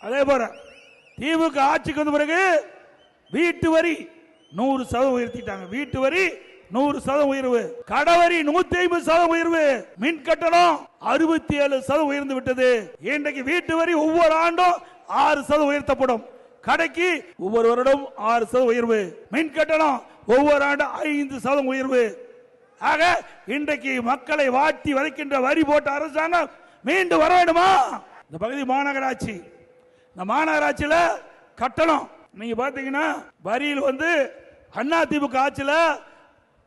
அதே போல திமுக ஆட்சிக்கு வந்த பிறகு வீட்டு வரி 100% உயர்த்திட்டாங்க. வீட்டு வரி 100% உயர்வு, கடவரி 150% உயர்வு, மின் கட்டணம் 67% உயர்ந்து விட்டது. இன்றைக்கு வீட்டு வரி ஒவ்வொரு ஆண்டும் 6% உயர்த்தப்படும். கடைக்கு ஒவ்வொரு வருடம் 6% உயர்வு, மின் கட்டணம் ஒவ்வொரு ஆண்டும் 5% உயர்வு. ஆக இன்றைக்கு மக்களை வாட்டி வதைக்கின்ற வரி போட்ட அரசாங்கம் மீண்டும் வர வேண்டுமா? இந்த பகுதி மாநகராட்சி, இந்த மாநகராட்சியில கட்டணம் நீங்க பாத்தீங்கன்னா வரியில் அதிமுக ஆட்சியில்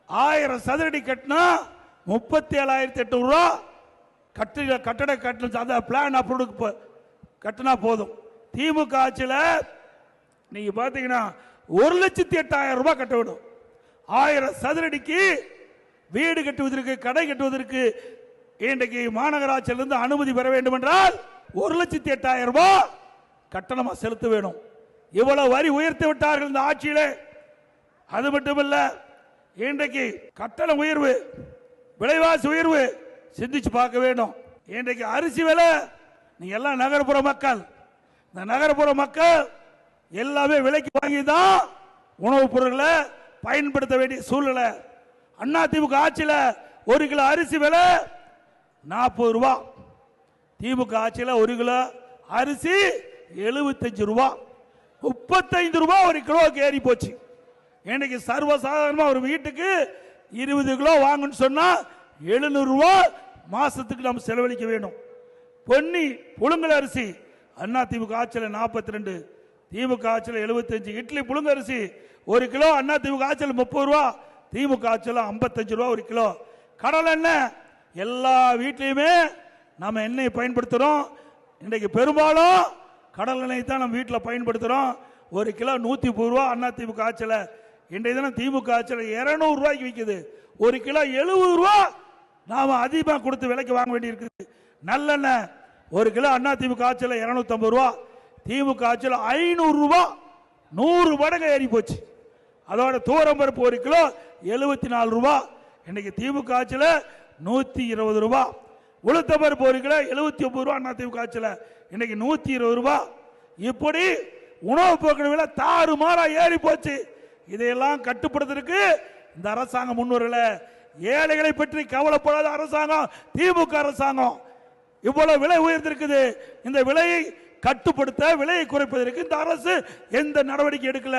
1000 சதுரடி கட்டினா 37,800 ரூபா கட்டட கட்டணம் பிளான் அப்ரூவ் கட்டினா போதும். திமுக ஆட்சியில் நீங்க பாத்தீங்கன்னா 1,08,000 ரூபாய் கட்ட வேண்டும். 1000 சதுரடிக்கு வீடு கட்டுவதற்கு, கடை கட்டுவதற்கு இன்றைக்கு மாநகராட்சியிலிருந்து அனுமதி பெற வேண்டும் என்றால் 1,08,000 ரூபாய் கட்டணமா செலுத்த வேண்டும். இவ்வளவு வரி உயர்த்தி விட்டார்கள் இந்த ஆட்சியிலே. அது மட்டுமல்ல, இன்றைக்கு கட்டண உயர்வு, விலைவாசி உயர்வு சிந்திச்சு பார்க்க வேண்டும். இன்றைக்கு அரிசி விலை, நீங்க எல்லாம் நகர்ப்புற மக்கள், இந்த நகர்ப்புற மக்கள் எல்லாமே விலைக்கு வாங்கி தான் உணவுப் பொருட்களை பயன்படுத்த வேண்டிய சூழ்நிலை. அதிமுக ஆட்சியில் 1 கிலோ அரிசி விலை 40 ரூபாய், திமுக ஆட்சியில் 1 கிலோ அரிசி 75 ரூபாய், 35 ரூபாய் 1 கிலோக்கு ஏறி போச்சு. இன்னைக்கு சர்வசாதாரணமா ஒரு வீட்டுக்கு 20 கிலோ வாங்கன்னு சொன்னா 700 ரூபாய் மாசத்துக்கு நம்ம செலவழிக்க வேண்டும். பொன்னி புழுங்கல் அரிசி அதிமுக ஆட்சியில் 42, திமுக ஆட்சியில் 75. இட்லி புழுங்க அரிசி 1 கிலோ அதிமுக ஆட்சியில் 30 ரூபா, திமுக ஆட்சியில் 55 ரூபா 1 கிலோ. கடல் எண்ணெய் எல்லா வீட்லையுமே நம்ம எண்ணெய் பயன்படுத்துறோம். இன்றைக்கு பெரும்பாலும் கடல் எண்ணெய் தான் நம்ம வீட்டில் பயன்படுத்துறோம். 1 கிலோ 130 ரூபா அதிமுக ஆட்சியில். இன்றைய தினம் திமுக ஆட்சியில் 200 ரூபாய்க்கு விற்குது. 1 கிலோ 70 ரூபா நாம அதிகமாக கொடுத்து விலைக்கு வாங்க வேண்டி இருக்குது. நல்லெண்ணெய் 1 கிலோ அதிமுக ஆட்சியில் 250 ரூபா, திமுக ஆட்சியில் 500 ரூபா, 100 மடங்கு ஏறி போச்சு. அதோட தூரம் பருப்பு 1 கிலோ 74 ரூபா, இன்னைக்கு திமுக ஆட்சியில் 120 ரூபா. உளுத்த பருப்பு 1 கிலோ 79 ரூபா அதிமுக ஆட்சியில், இன்னைக்கு 120 ரூபா. இப்படி உணவு பொருட்கள் விலை தாறுமாறா ஏறி போச்சு. இதையெல்லாம் கட்டுப்படுத்துறதுக்கு இந்த அரசாங்கம் முன்வரல. ஏழைகளை பற்றி கவலைப்படாத அரசாங்கம் திமுக அரசாங்கம். இவ்வளவு விலை உயர்ந்திருக்குது. இந்த விலையை கட்டுப்படுத்த, விலையை குறைப்பதற்கு இந்த அரசு எந்த நடவடிக்கை எடுக்கல.